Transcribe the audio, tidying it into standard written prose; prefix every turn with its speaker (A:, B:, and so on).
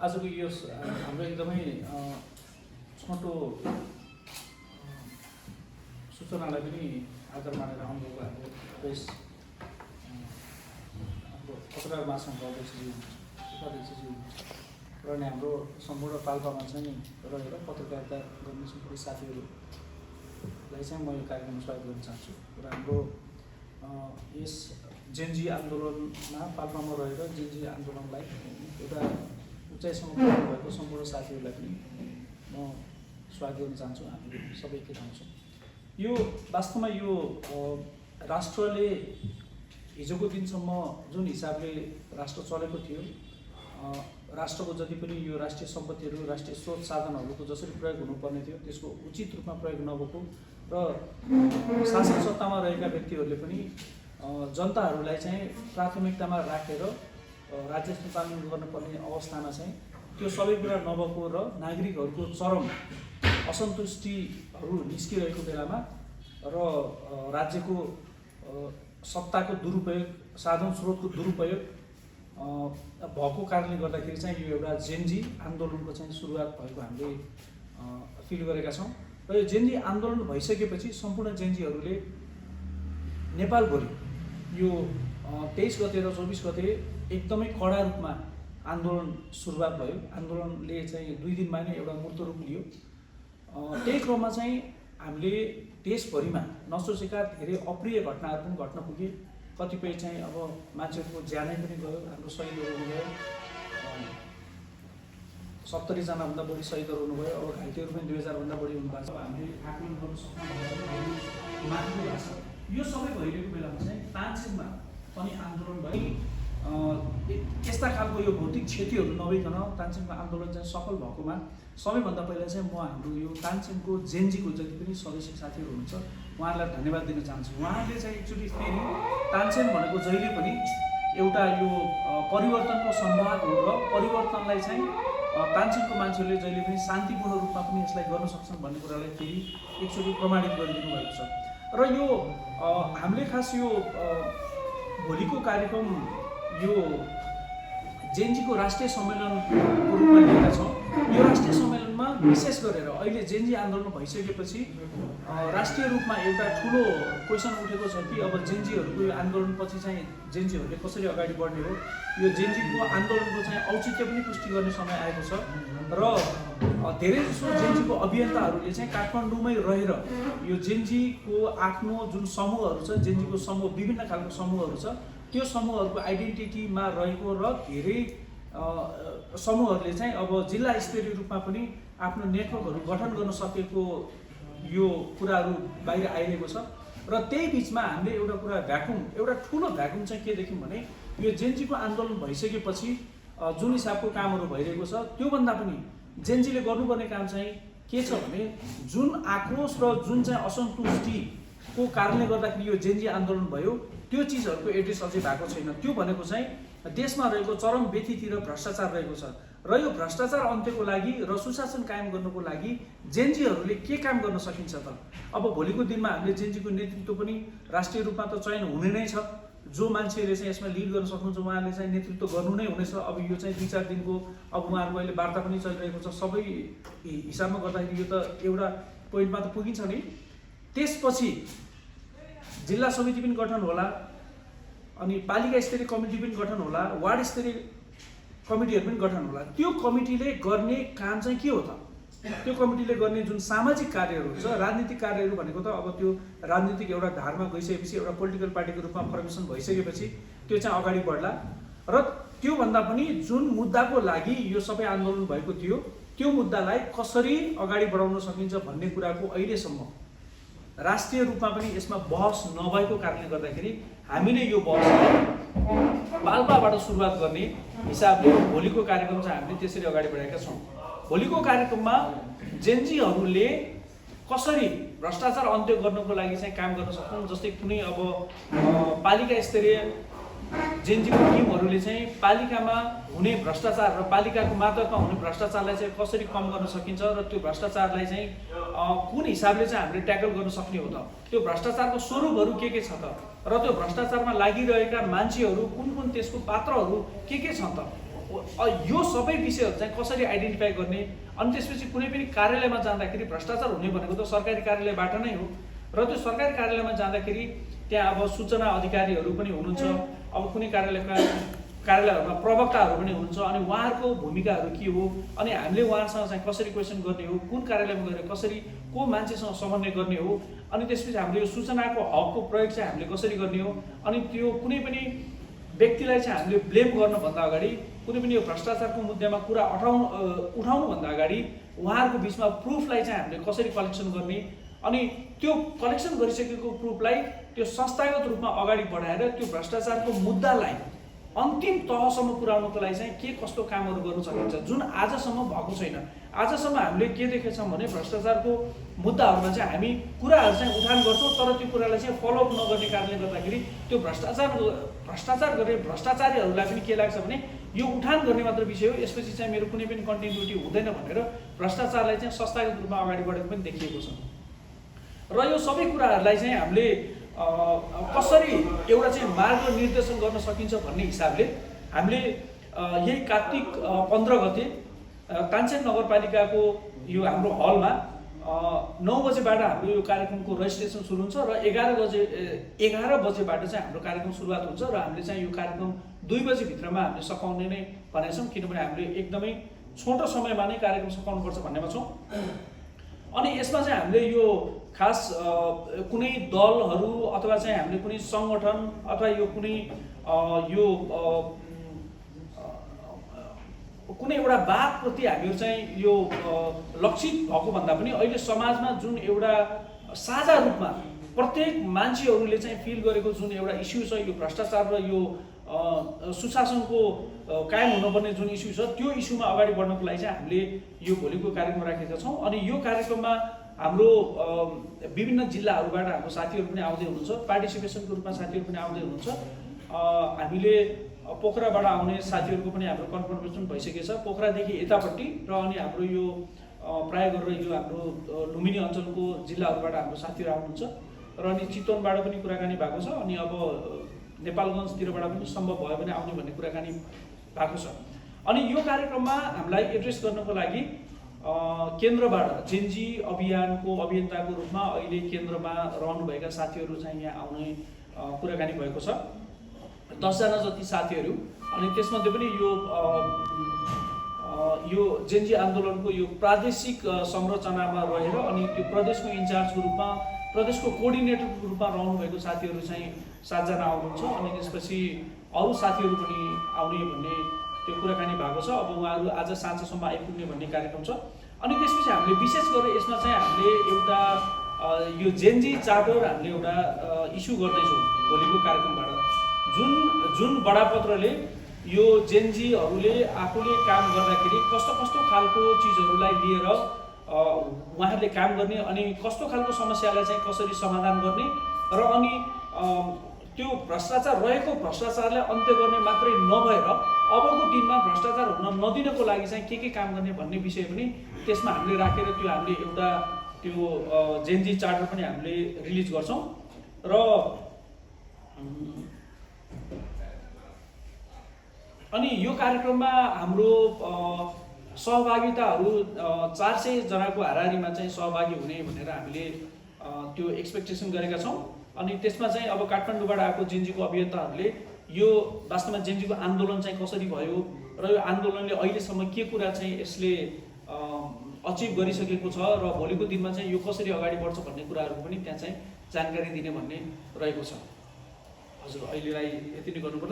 A: आजको यो हाम्रो एकदमै छोटो सूचनालाई पनि आधार मानेर आउनुभएको हाम्रो प्रेस हाम्रो पत्रकार महासङ्घका अध्यक्षज्यू उपाध्यक्षज्यू र नि हाम्रो सम्पूर्ण पाल्पामा चाहिँ रहेर पत्रकारिता गर्ने सम्पूर्ण साथीहरूलाई चाहिँ म यो कार्यक्रममा स्वागत गर्न चाहन्छु र हाम्रो यस जेनजी आन्दोलनमा पाल्पामा रहेर जेनजी आन्दोलनलाई एउटा उचाइसम्म पुर्याउनु भएको सम्पूर्ण साथीहरूलाई पनि म स्वागत गर्न चाहन्छु। हामी सबै एकै ठाउँ छौँ। यो वास्तवमा यो राष्ट्रले हिजोको दिनसम्म जुन हिसाबले राष्ट्र चलेको थियो, राष्ट्रको जति पनि यो राष्ट्रिय सम्पत्तिहरू राष्ट्रिय स्रोत साधनहरूको जसरी प्रयोग हुनुपर्ने थियो त्यसको उचित रूपमा प्रयोग नभएको र शासन सत्तामा रहेका व्यक्तिहरूले पनि जनताहरूलाई चाहिँ प्राथमिकतामा राखेर राज्य सञ्चालन गर्नुपर्ने अवस्थामा चाहिँ त्यो सबै कुरा नभएको र नागरिकहरूको चरम असन्तुष्टिहरू निस्किरहेको बेलामा र राज्यको सत्ताको दुरुपयोग साधन स्रोतको दुरुपयोग भएको कारणले गर्दाखेरि चाहिँ यो एउटा जेनजी आन्दोलनको चाहिँ सुरुवात भएको हामीले फिल गरेका छौँ। र यो जेनजी आन्दोलन भइसकेपछि सम्पूर्ण जेनजीहरूले नेपालभरि यो 23 गते र 24 गते एकदमै कडा रूपमा आन्दोलन सुरुवात भयो। आन्दोलनले चाहिँ 2 दिनमा नै एउटा मूर्त रूप लियो। त्यही क्रममा चाहिँ हामीले देशभरिमा नसोचेका धेरै अप्रिय घटनाहरू पनि घट्न पुगे। कतिपय चाहिँ अब मान्छेहरूको ज्यानै पनि गयो, हाम्रो शहीदहरू हुनुभयो, 70 जनाभन्दा बढी शहीदहरू हुनुभयो। अब घाइतेहरू पनि 2000 भन्दा बढी हुनुभएको छ। हामीले आकलन गर्न सक्नु माथिको भाषा यो सबै भइरहेको बेलामा चाहिँ तानसेनमा पनि आन्दोलन भयो। यस्ता खालको यो भौतिक क्षतिहरू नभइकन तानसेनको आन्दोलन चाहिँ सफल भएकोमा सबैभन्दा पहिला चाहिँ म हाम्रो यो तानसेनको जेनजीको जति पनि सदस्य साथीहरू हुनुहुन्छ उहाँहरूलाई धन्यवाद दिन चाहन्छु। उहाँहरूले चाहिँ एकचोटि फेरि तानसेन भनेको जहिले पनि एउटा यो परिवर्तनको सम्भाग हो र परिवर्तनलाई चाहिँ तानसेनको मान्छेहरूले जहिले पनि शान्तिपूर्ण रूपमा पनि यसलाई गर्न सक्छन् भन्ने कुरालाई फेरि एकचोटि प्रमाणित गरिदिनु भएको छ। र यो हामीले खास यो भोलिको कार्यक्रम यो जेनजीको राष्ट्रिय सम्मेलनको रूपमा लिएका छौँ। यो राष्ट्रिय सम्मेलनमा विशेष गरेर अहिले जेनजी आन्दोलन भइसकेपछि राष्ट्रिय रूपमा एउटा ठुलो क्वेसन उठेको छ कि अब जेनजीहरूको यो आन्दोलनपछि चाहिँ जेनजीहरूले कसरी अगाडि बढ्ने हो। यो जेनजीको आन्दोलनको चाहिँ औचित्य पनि पुष्टि गर्ने समय आएको छ र धेरै जसो जेनजीको अभियन्ताहरूले चाहिँ काठमाडौँमै रहेर यो जेनजीको आफ्नो जुन समूहहरू छ, जेनजीको समूह विभिन्न खालको समूहहरू छ, त्यो समूहहरूको आइडेन्टिटीमा रहेको र धेरै समूहहरूले चाहिँ अब जिल्ला स्तरीय रूपमा पनि आफ्नो नेटवर्कहरू गठन गर्न सकेको यो कुराहरू बाहिर आइरहेको छ। र त्यही बिचमा हामीले एउटा कुरा एउटा ठुलो भ्याकुम चाहिँ के देख्यौँ भने यो जेनजीको आन्दोलन भइसकेपछि जुन हिसाबको कामहरू भइरहेको छ त्योभन्दा पनि जेनजीले गर्नुपर्ने काम चाहिँ के छ भने जुन आक्रोश र जुन चाहिँ असन्तुष्टिको कारणले गर्दाखेरि यो जेनजी आन्दोलन भयो त्यो चिजहरूको एड्रेस अझै भएको छैन। त्यो भनेको चाहिँ देशमा रहेको चरम व्यथिति र भ्रष्टाचार रहेको छ र यो भ्रष्टाचार अन्त्यको लागि र सुशासन कायम गर्नको लागि जेनजीहरूले के काम गर्न सकिन्छ त। अब भोलिको दिनमा हामीले जेनजीको नेतृत्व पनि राष्ट्रिय रूपमा त चयन हुने नै छ। जो मान्छेले चाहिँ यसमा लिड गर्न सक्नुहुन्छ उहाँले चाहिँ नेतृत्व गर्नु नै हुनेछ। अब यो चाहिँ 2-4 दिनको अब उहाँहरूको अहिले वार्ता पनि चलिरहेको छ। सबै हिसाबमा गर्दाखेरि यो त एउटा पोइन्टमा त पुगिन्छ नि। त्यसपछि जिल्ला समिति पनि गठन होला, अनि पालिका स्तरीय कमिटी पनि गठन होला, वार्ड स्तरीय कमिटीहरू पनि गठन होला। त्यो कमिटीले गर्ने काम चाहिँ के हो त? त्यो कमिटीले गर्ने जुन सामाजिक कार्यहरू हुन्छ, राजनीतिक कार्यहरू भनेको त अब त्यो राजनीतिक एउटा धारमा गइसकेपछि एउटा पोलिटिकल पार्टीको रूपमा फर्मेसन भइसकेपछि त्यो चाहिँ अगाडि बढ्ला। र त्योभन्दा पनि जुन मुद्दाको लागि यो सबै आन्दोलन भएको थियो त्यो मुद्दालाई कसरी अगाडि बढाउन सकिन्छ भन्ने कुराको अहिलेसम्म राष्ट्रिय रूपमा पनि यसमा बहस नभएको कारणले गर्दाखेरि हामीले यो बहसलाई पाल्पाबाट सुरुवात गर्ने हिसाबले भोलिको कार्यक्रम चाहिँ हामीले त्यसरी अगाडि बढाएका छौँ। भोलिको कार्यक्रममा जेनजीहरूले कसरी भ्रष्टाचार अन्त्य गर्नको लागि चाहिँ काम गर्न सक्छन्। जस्तै कुनै अब पालिका स्तरीय जेनजीको टिमहरूले चाहिँ पालिकामा हुने भ्रष्टाचार र पालिकाको मातहतमा हुने भ्रष्टाचारलाई चाहिँ कसरी कम गर्न सकिन्छ र त्यो भ्रष्टाचारलाई चाहिँ कुन हिसाबले चाहिँ हामीले ट्याकल गर्न सक्ने हो त। त्यो भ्रष्टाचारको स्वरूपहरू के छ त र त्यो भ्रष्टाचारमा लागिरहेका मान्छेहरू कुन त्यसको पात्रहरू के छन् त। यो सबै विषयहरू चाहिँ कसरी आइडेन्टिफाई गर्ने, अनि त्यसपछि कुनै पनि कार्यालयमा जाँदाखेरि भ्रष्टाचार हुने भनेको त सरकारी कार्यालयबाट नै हो। र त्यो सरकारी कार्यालयमा जाँदाखेरि त्यहाँ अब सूचना अधिकारीहरू पनि हुनुहुन्छ, अब कुनै कार्यालयहरूमा प्रवक्ताहरू पनि हुनुहुन्छ, अनि उहाँहरूको भूमिकाहरू के हो, अनि हामीले उहाँहरूसँग चाहिँ कसरी क्वेसन गर्ने हो, कुन कार्यालयमा गएर कसरी को मान्छेसँग समन्वय गर्ने हो, अनि त्यसपछि हामीले यो सूचनाको हकको प्रयोग चाहिँ हामीले कसरी गर्ने हो, अनि त्यो कुनै पनि व्यक्तिलाई चाहिँ हामीले ब्लेम गर्नुभन्दा अगाडि, कुनै पनि यो भ्रष्टाचारको मुद्दामा कुरा उठाउनुभन्दा अगाडि उहाँहरूको बिचमा प्रुफलाई चाहिँ हामीले कसरी कलेक्सन गर्ने, अनि त्यो कलेक्सन गरिसकेको प्रुफलाई त्यो संस्थागत रूपमा अगाडि बढाएर त्यो भ्रष्टाचारको मुद्दालाई अन्तिम तहसम्म पुर्याउनको लागि चाहिँ के कस्तो कामहरू गर्न सकिन्छ, जुन आजसम्म भएको छैन। आजसम्म हामीले के देखेछौँ भने भ्रष्टाचारको मुद्दाहरूमा चाहिँ हामी कुराहरू चाहिँ उठान गर्छौँ, तर त्यो कुरालाई चाहिँ फलोअप नगर्ने कारणले गर्दाखेरि त्यो भ्रष्टाचार गर्ने भ्रष्टाचारीहरूलाई पनि के लाग्छ भने यो उठान गर्ने मात्र विषय हो, यसपछि चाहिँ मेरो कुनै पनि कन्टिन्युटी हुँदैन भनेर भ्रष्टाचारलाई चाहिँ संस्थागत रूपमा अगाडि बढेको पनि देखिएको छ। र यो सबै कुराहरूलाई चाहिँ हामीले कसरी एउटा चाहिँ मार्ग निर्देशन गर्न सकिन्छ भन्ने हिसाबले हामीले यही कार्तिक 15 गते तानसेन नगरपालिकाको यो हाम्रो हलमा 9 बजेबाट हाम्रो यो कार्यक्रमको रजिस्ट्रेसन सुरु हुन्छ र 11 बजेबाट चाहिँ हाम्रो कार्यक्रम सुरुवात हुन्छ र हामीले चाहिँ यो कार्यक्रम 2 बजेभित्रमा हामीले सकाउने नै भनेका छौँ, किनभने हामीले एकदमै छोटो समयमा नै कार्यक्रम सकाउनुपर्छ भन्नेमा छौँ। अनि यसमा चाहिँ हामीले यो खास कुनै दलहरू अथवा चाहिँ हामीले कुनै सङ्गठन अथवा यो कुनै यो कुनै एउटा वादप्रति हामीहरू चाहिँ यो लक्षित भएको भन्दा पनि अहिले समाजमा जुन एउटा साझा रूपमा प्रत्येक मान्छेहरूले चाहिँ फिल गरेको जुन एउटा इस्यु छ, यो भ्रष्टाचार र यो सुशासनको कायम हुनुपर्ने जुन इस्यु छ, त्यो इस्युमा अगाडि बढ्नको लागि चाहिँ हामीले यो भोलिको कार्यक्रम राखेका छौँ। अनि यो कार्यक्रममा हाम्रो विभिन्न जिल्लाहरूबाट हाम्रो साथीहरू पनि आउँदै हुनुहुन्छ, पार्टिसिपेसनको रूपमा साथीहरू पनि आउँदै हुनुहुन्छ। हामीले पोखराबाट आउने साथीहरूको पनि हाम्रो कन्फर्मेसन भइसकेको छ, पोखरादेखि यतापट्टि, र अनि हाम्रो यो प्राय गरेर यो हाम्रो लुम्बिनी अञ्चलको जिल्लाहरूबाट हाम्रो साथीहरू आउनुहुन्छ, र अनि चितवनबाट पनि कुराकानी भएको छ, अनि अब नेपालगञ्जतिरबाट पनि सम्भव भयो भने आउने भन्ने कुराकानी भएको छ। अनि यो कार्यक्रममा हामीलाई एड्रेस गर्नको लागि केन्द्रबाट जेनजी अभियानको अभियन्ताको रूपमा अहिले केन्द्रमा रहनुभएका साथीहरू चाहिँ यहाँ आउने कुराकानी भएको छ, 10 जना जति साथीहरू। अनि त्यसमध्ये पनि यो जेनजी आन्दोलनको यो प्रादेशिक संरचनामा रहेर अनि त्यो प्रदेशको इन्चार्जको रूपमा, प्रदेशको कोअर्डिनेटरको रूपमा रहनुभएको साथीहरू चाहिँ 7 जना आउनुहुन्छ, अनि त्यसपछि अरू साथीहरू पनि आउने भन्ने त्यो कुराकानी भएको छ। अब उहाँहरू आज साँझसम्म आइपुग्ने भन्ने कार्यक्रम छ। अनि त्यसपछि हामीले विशेष गरेर यसमा चाहिँ हामीले एउटा यो जेनजी चार्टर हामीले एउटा इस्यु गर्दैछौँ भोलिको कार्यक्रमबाट, जुन बडापत्रले यो जेनजीहरूले आफूले काम गर्दाखेरि कस्तो कस्तो खालको चिजहरूलाई लिएर उहाँहरूले काम गर्ने, अनि कस्तो खालको समस्यालाई चाहिँ कसरी समाधान गर्ने, र अनि त्यो भ्रष्टाचार रहेको भ्रष्टाचारलाई अन्त्य गर्ने मात्रै नभएर अबको दिनमा भ्रष्टाचार हुन नदिनको लागि चाहिँ के काम गर्ने भन्ने विषय पनि त्यसमा हामीले राखेर त्यो हामीले एउटा त्यो जेनजी चार्टर पनि हामीले रिलिज गर्छौँ। र अनि यो कार्यक्रममा हाम्रो सहभागिताहरू 400 जनाको हाराहारीमा चाहिँ सहभागी हुने भनेर हामीले त्यो एक्सपेक्टेसन गरेका छौँ। अनि त्यसमा चाहिँ अब काठमाडौँबाट आएको जेनजीको अभियन्ताहरूले यो वास्तवमा जेनजीको आन्दोलन चाहिँ कसरी भयो र यो आन्दोलनले अहिलेसम्म के कुरा चाहिँ यसले अचिभ गरिसकेको छ र भोलिको दिनमा चाहिँ यो कसरी अगाडि बढ्छ भन्ने कुराहरूको पनि त्यहाँ चाहिँ जानकारी दिने भन्ने रहेको छ। हजुर, अहिलेलाई यति नै गर्नुपर्ला।